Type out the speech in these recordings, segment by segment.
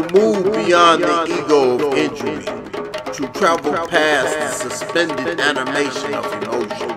To move beyond the ego of injury, to travel past the suspended animation of emotion,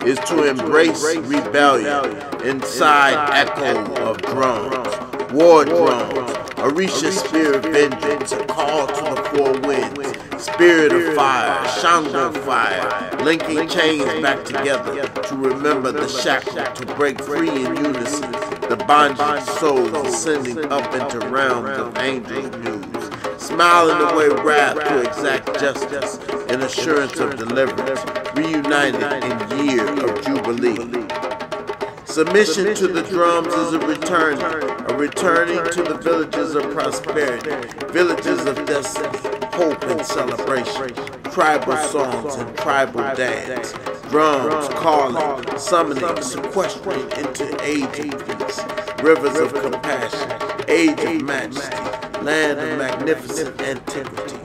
is to embrace rebellion inside echo of drums, war drums, APHRiKA spirit of vengeance, a call to the four winds, spirit of fire, Shango fire, linking chains back together to remember the shackle, to break free in unison, the bondage souls ascending up into realms of angels' muse, smiling away wrath to exact justice, an assurance of deliverance, reunited in year of jubilee. Submission to the drums is a returning to the villages of prosperity, villages of destiny, hope and celebration, tribal songs and tribal dance, drums calling, summoning, sequestering into age of peace, rivers of compassion, age of majesty, land of magnificent antiquity,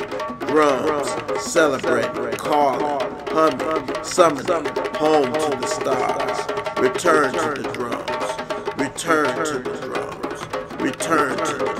drums celebrating, calling, humming, summoning, home to the stars. Return to the drums, return to the drums, return to the drums.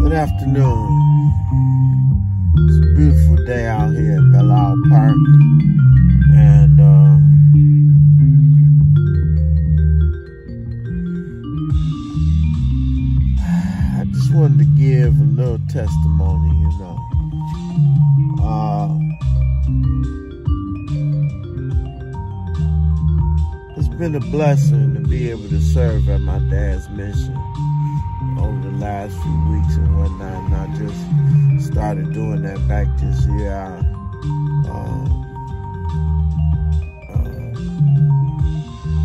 Good afternoon. It's a beautiful day out here at Belle Park, and I just wanted to give a little testimony, It's been a blessing to be able to serve at my dad's mission over the last few weeks and whatnot, and I just started doing that back this year.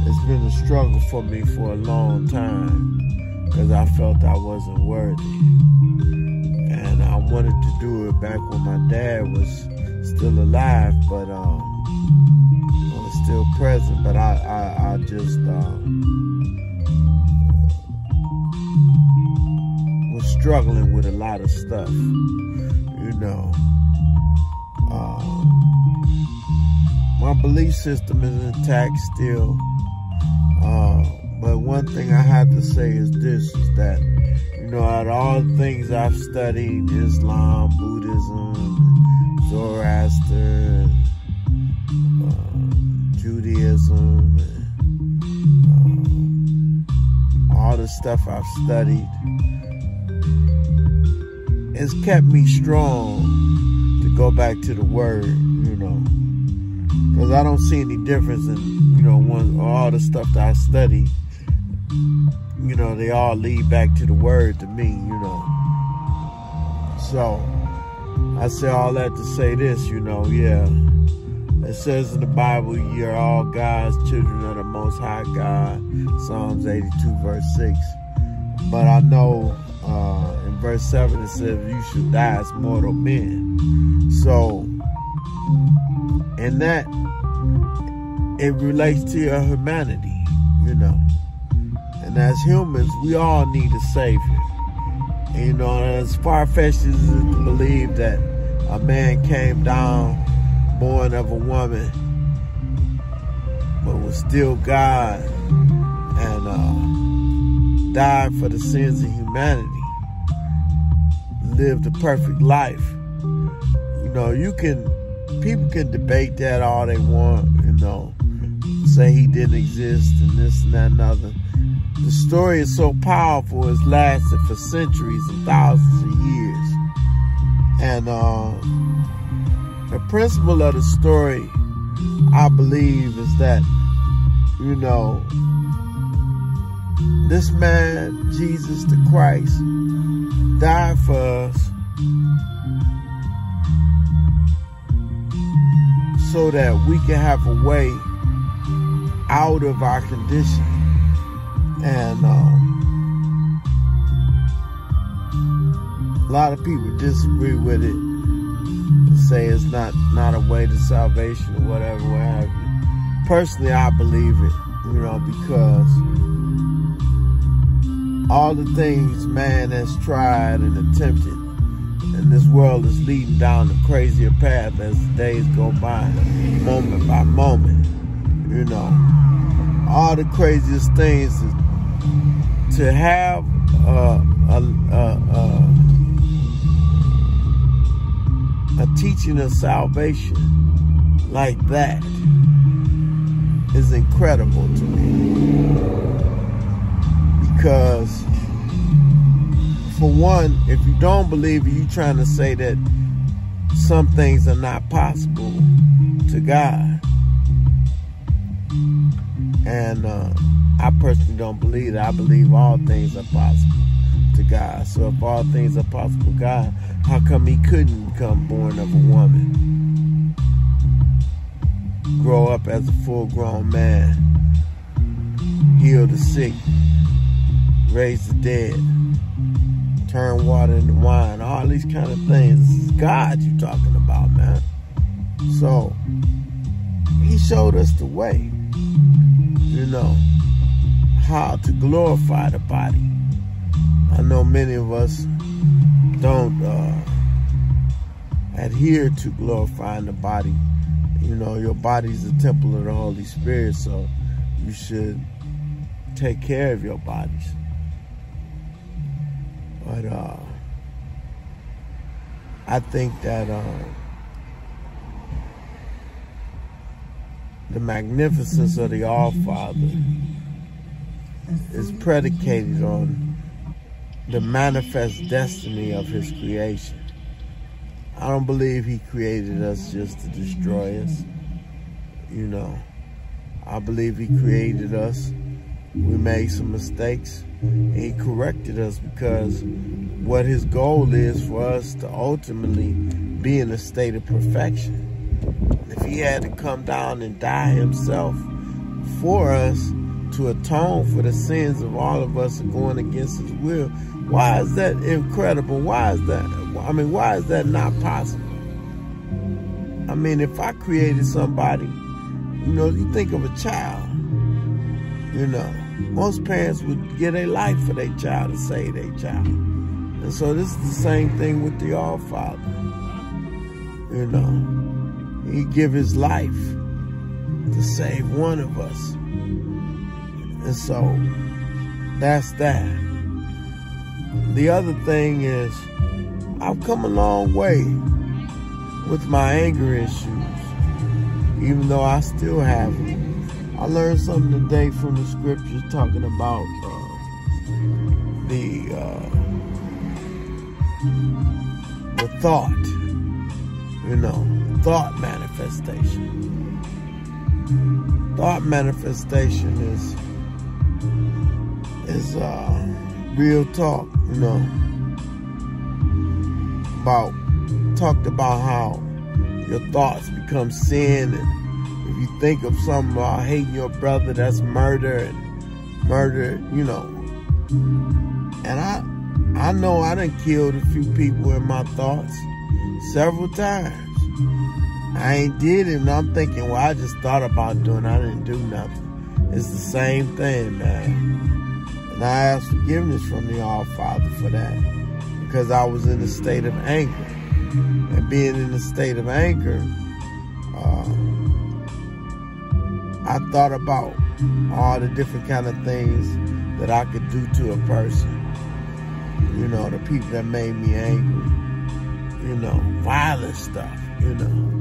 It's been a struggle for me for a long time because I felt I wasn't worthy, and I wanted to do it back when my dad was still alive, but was still present. But I just was struggling with a lot of stuff, my belief system is intact still, but one thing I have to say is this, is that, out of all the things I've studied, Islam, Buddhism, Zoroaster, Judaism, all the stuff I've studied, it's kept me strong to go back to the Word, because I don't see any difference in, all the stuff that I study, they all lead back to the Word to me, So, I say all that to say this, it says in the Bible, you're all God's children of the Most High God, Psalms 82, verse 6. But I know in verse 7 it says you should die as mortal men. So, in that, it relates to your humanity, And as humans, we all need a Savior. And, as far-fetched as it is to believe that a man came down, born of a woman, but was still God, and died for the sins of humanity, lived a perfect life. People can debate that all they want, say he didn't exist and this and that and other. The story is so powerful, it's lasted for centuries and thousands of years. And the principle of the story, I believe, is that, this man, Jesus the Christ, died for us so that we can have a way out of our condition. And a lot of people disagree with it and say it's not a way to salvation or whatever, what have you. Personally, I believe it, because all the things man has tried and attempted, and this world is leading down a crazier path as the days go by, moment by moment. You know, all the craziest things to have a teaching of salvation like that is incredible to me. Because, for one, if you don't believe it, you're trying to say that some things are not possible to God. And I personally don't believe that. I believe all things are possible to God. So if all things are possible to God, how come he couldn't become born of a woman, grow up as a full-grown man, heal the sick, raise the dead, turn water into wine, all these kind of things? This is God you're talking about, man. So he showed us the way, you know, how to glorify the body. I know many of us don't adhere to glorifying the body. You know, your body's a temple of the Holy Spirit, so you should take care of your bodies. But I think that the magnificence of the All-Father is predicated on the manifest destiny of his creation. I don't believe he created us just to destroy us. You know, I believe he created us. We made some mistakes, and he corrected us because what his goal is for us to ultimately be in a state of perfection. If he had to come down and die himself for us to atone for the sins of all of us going against his will, why is that incredible? Why is that? I mean, why is that not possible? I mean, if I created somebody, you know, you think of a child, you know, most parents would give their life for their child to save their child. And so this is the same thing with the All-Father. You know, he give his life to save one of us. And so that's that. The other thing is, I've come a long way with my anger issues, even though I still have them. I learned something today from the scriptures talking about the thought, you know, thought manifestation. Thought manifestation is real talk, you know, talked about how your thoughts become sin, and if you think of something about hating your brother, that's murder, and murder, you know. And I know I done killed a few people in my thoughts several times. I ain't did it, and I'm thinking, well, I just thought about doing it. I didn't do nothing. It's the same thing, man. And I ask forgiveness from the All-Father for that, because I was in a state of anger. And being in a state of anger, I thought about all the different kind of things that I could do to a person. You know, the people that made me angry. You know, violent stuff, you know.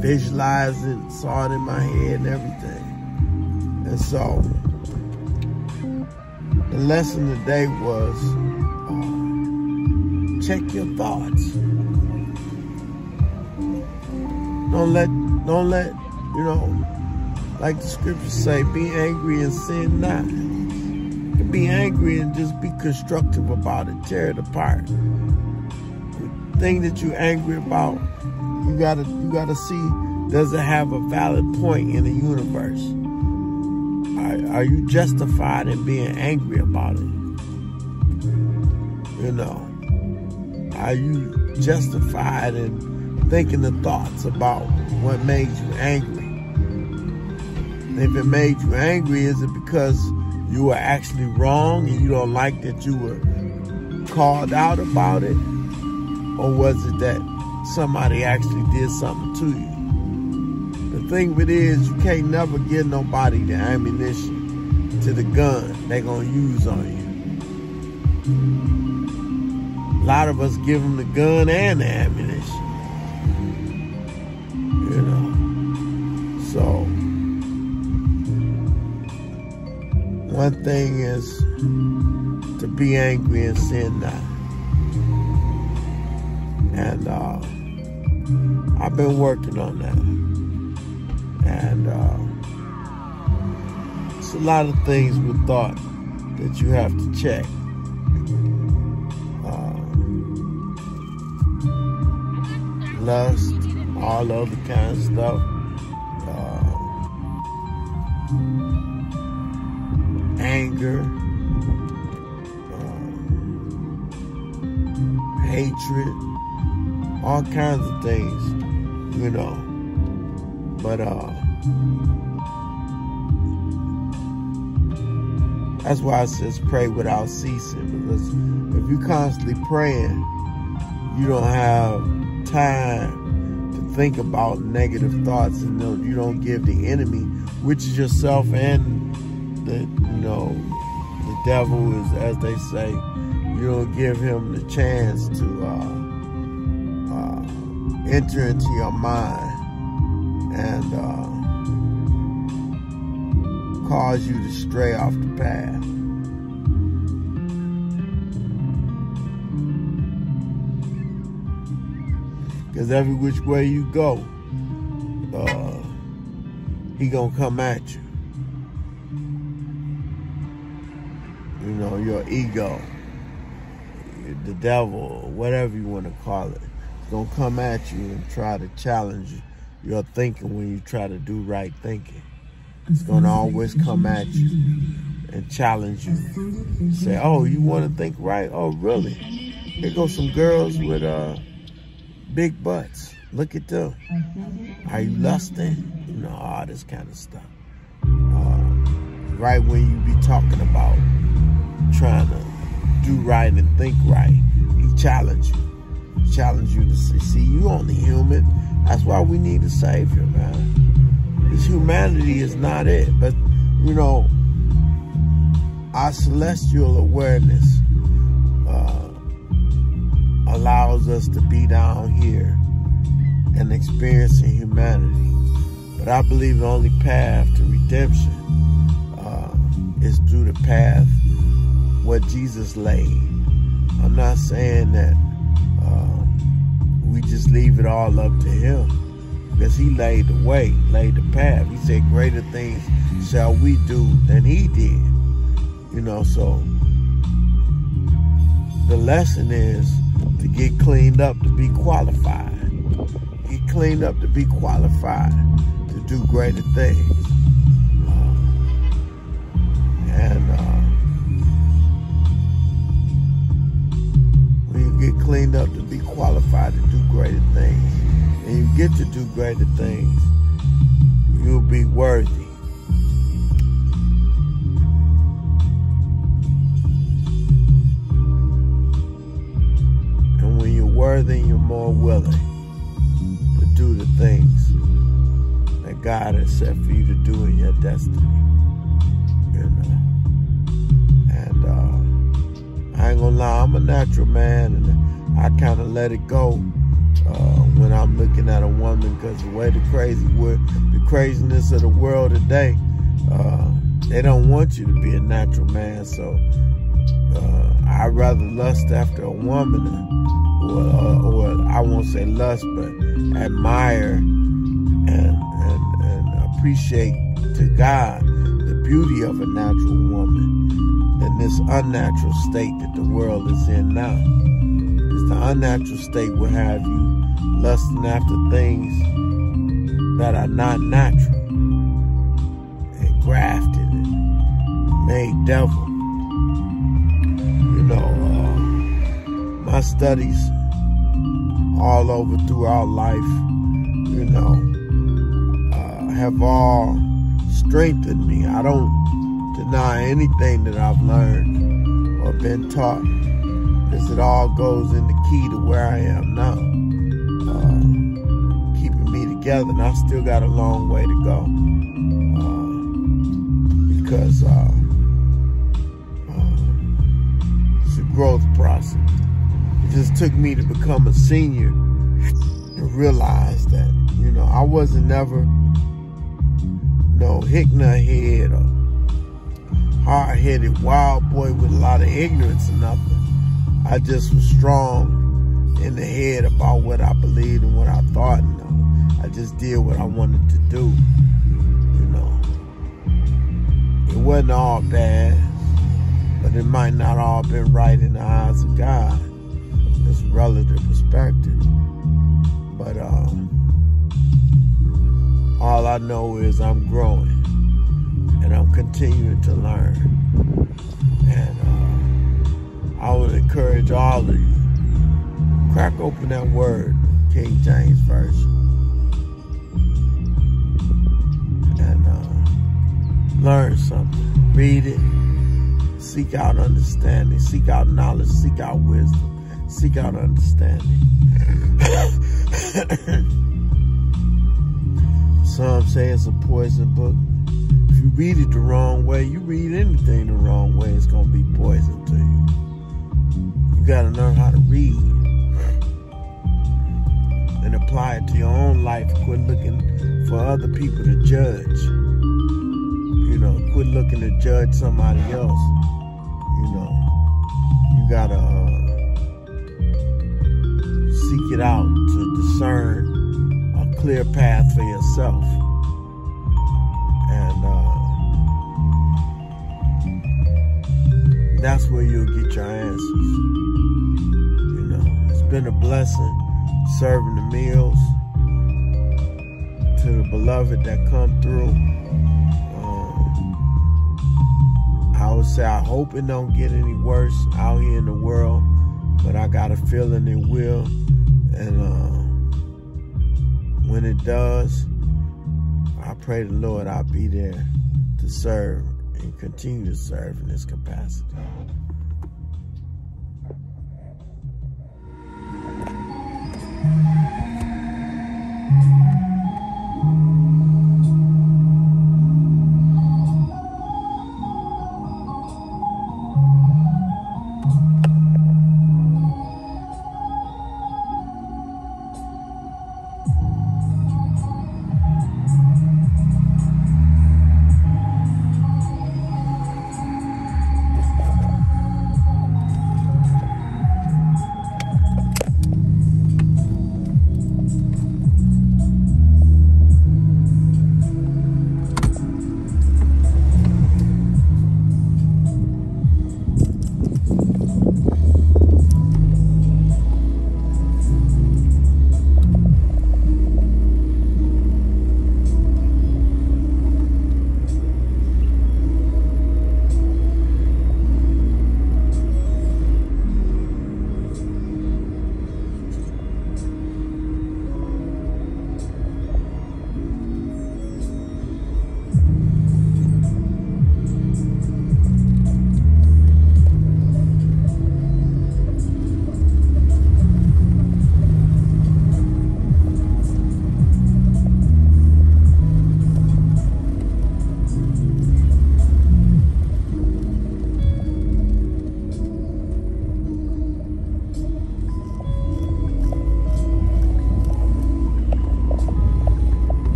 Visualizing, saw it in my head and everything. And so, the lesson today was, check your thoughts. Don't let, you know, like the scriptures say, be angry and sin not. You can be angry and just be constructive about it, tear it apart. The thing that you're angry about, you gotta see, does it have a valid point in the universe? Are you justified in being angry about it? You know, are you justified in thinking the thoughts about what made you angry? If it made you angry, is it because you were actually wrong and you don't like that you were called out about it? Or was it that somebody actually did something to you? The thing of it is, you can't never give nobody the ammunition to the gun they're going to use on you. A lot of us give them the gun and the ammunition. You know. So, one thing is to be angry and sin not. And I've been working on that. And it's a lot of things with thought that you have to check. Lust, all other kind of stuff. Anger, hatred, all kinds of things, you know. But that's why it says pray without ceasing, because if you're constantly praying, you don't have time to think about negative thoughts, and you don't give the enemy, which is yourself and the devil, is, as they say, you don't give him the chance to enter into your mind and cause you to stray off the path. Because every which way you go, he gonna come at you. You know, your ego, the devil, whatever you want to call it, is gonna come at you and try to challenge your thinking when you try to do right thinking. It's gonna always come at you and challenge you. Say, oh, you want to think right? Oh, really? Here go some girls with big butts. Look at them. Are you lusting? You know, all this kind of stuff. Right when you be talking about trying to do right and think right, he challenged you. He challenged you to see, you only human. That's why we need a savior, man. Because humanity is not it. But, you know, our celestial awareness allows us to be down here and experiencing humanity. But I believe the only path to redemption is through the path what Jesus laid. I'm not saying that we just leave it all up to him, because he laid the way, laid the path. He said, greater things shall we do than he did. You know, so the lesson is to get cleaned up to be qualified. Get cleaned up to be qualified to do greater things. When you get cleaned up to be qualified to do greater things, and you get to do greater things, you'll be worthy. And when you're worthy, you're more willing to do the things that God has set for you to do in your destiny. You know. And I ain't gonna lie, I'm a natural man, and I kind of let it go when I'm looking at a woman, because the way the craziness of the world today, they don't want you to be a natural man. So I'd rather lust after a woman, or I won't say lust, but admire and appreciate to God the beauty of a natural woman than this unnatural state that the world is in now. Because the unnatural state will have you lusting after things that are not natural and grafted and made devil. You know, my studies all over throughout life, you know, have all strengthened me. I don't deny anything that I've learned or been taught, because it all goes in the key to where I am now, keeping me together. And I still got a long way to go, because it's a growth process. It just took me to become a senior and realize that, you know, I wasn't never no hick-nut head or hard-headed wild boy with a lot of ignorance or nothing. I just was strong in the head about what I believed and what I thought. And I just did what I wanted to do, you know. It wasn't all bad, but it might not all been right in the eyes of God. It's relative perspective. But all I know is I'm growing and I'm continuing to learn. And I would encourage all of you, crack open that word, King James Version, and learn something. Read it, seek out understanding, seek out knowledge, seek out wisdom, seek out understanding. Some say it's a poison book. If you read it the wrong way, you read anything the wrong way, it's going to be poison to you. You got to learn how to read and apply it to your own life. Quit looking for other people to judge. You know, quit looking to judge somebody else. You know, you got to seek it out to discern a clear path for yourself. And that's where you'll get your answers. You know, it's been a blessing serving the meals to the beloved that come through. I would say I hope it don't get any worse out here in the world, but I got a feeling it will. And when it does, I pray the Lord I'll be there to serve and continue to serve in this capacity.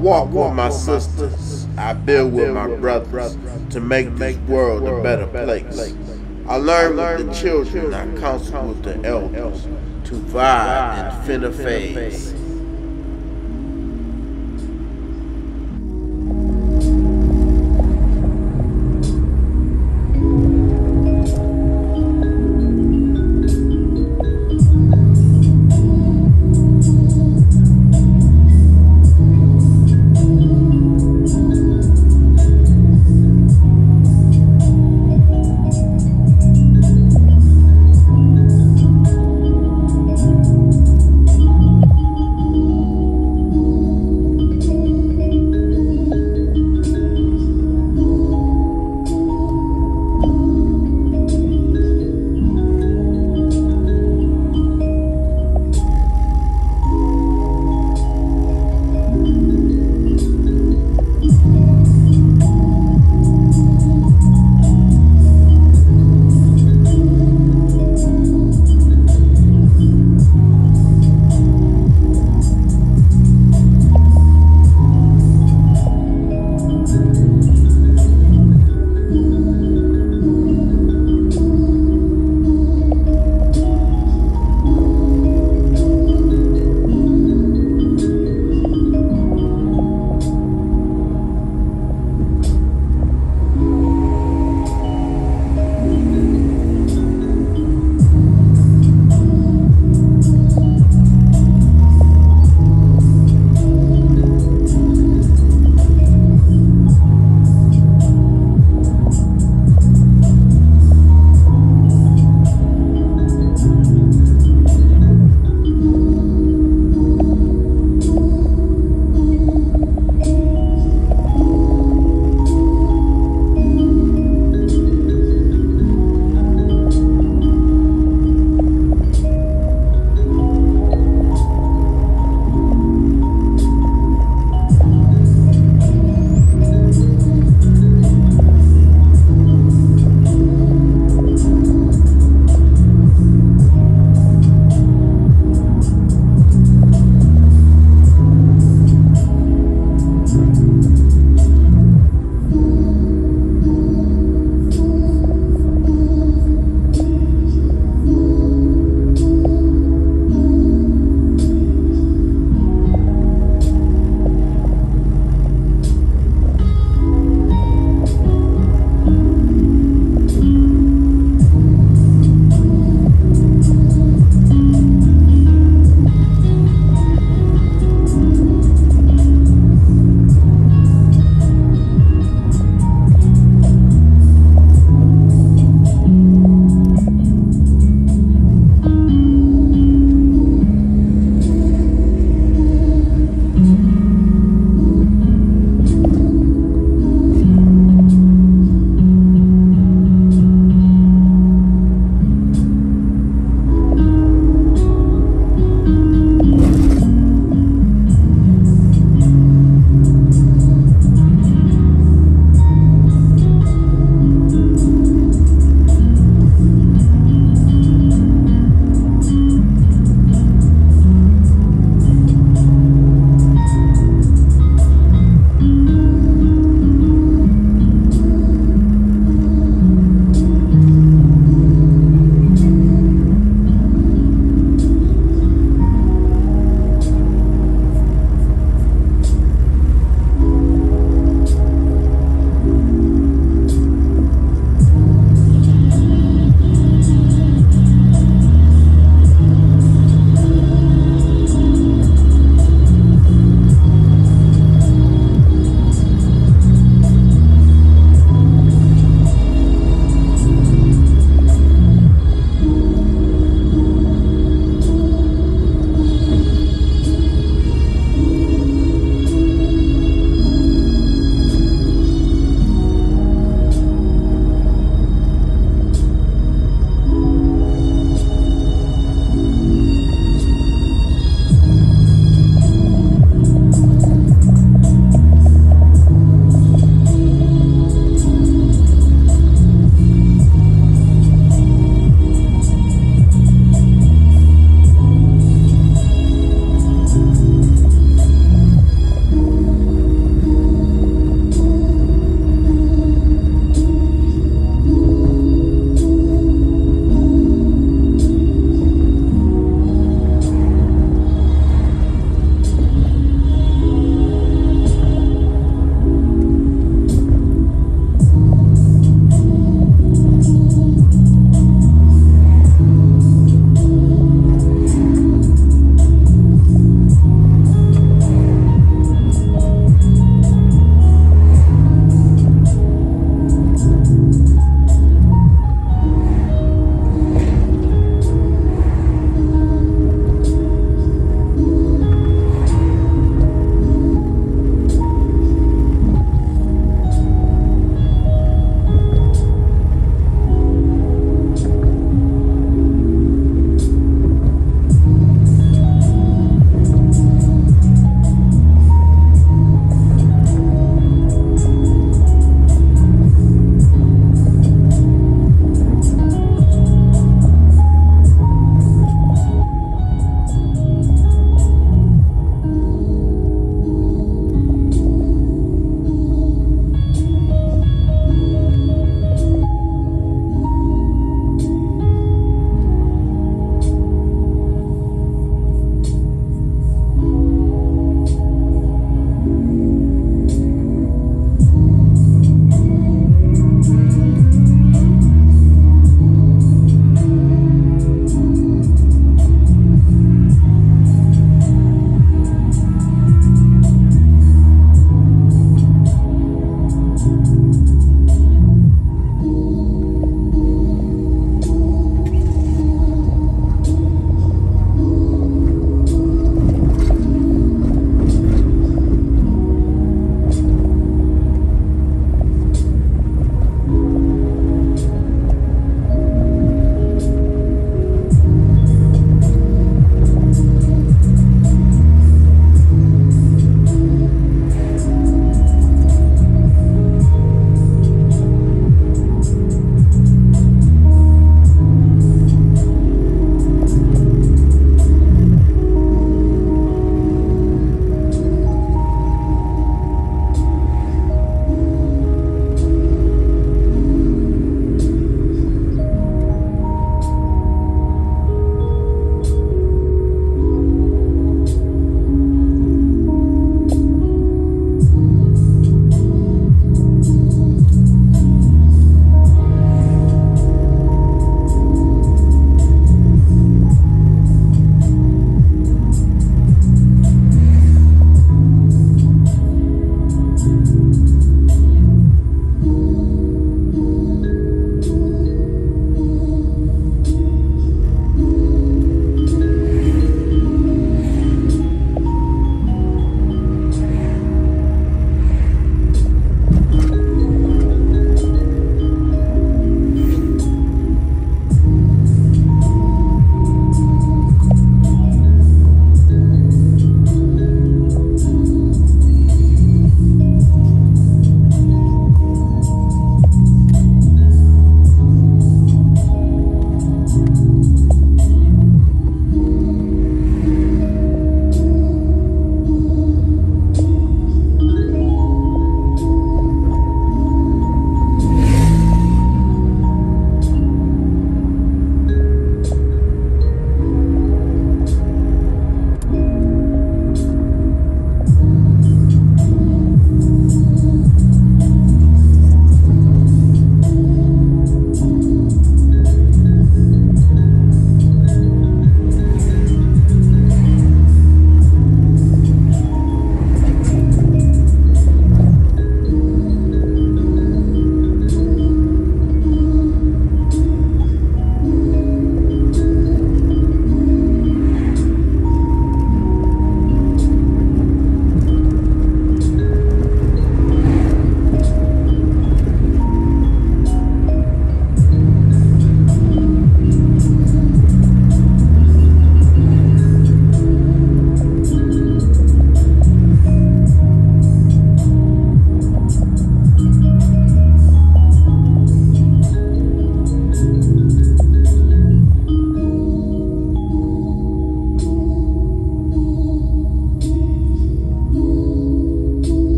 walk with my sisters, I build with my brothers to make this world a better place. I learn with the children, I counsel with the elders to vibe and finna phase.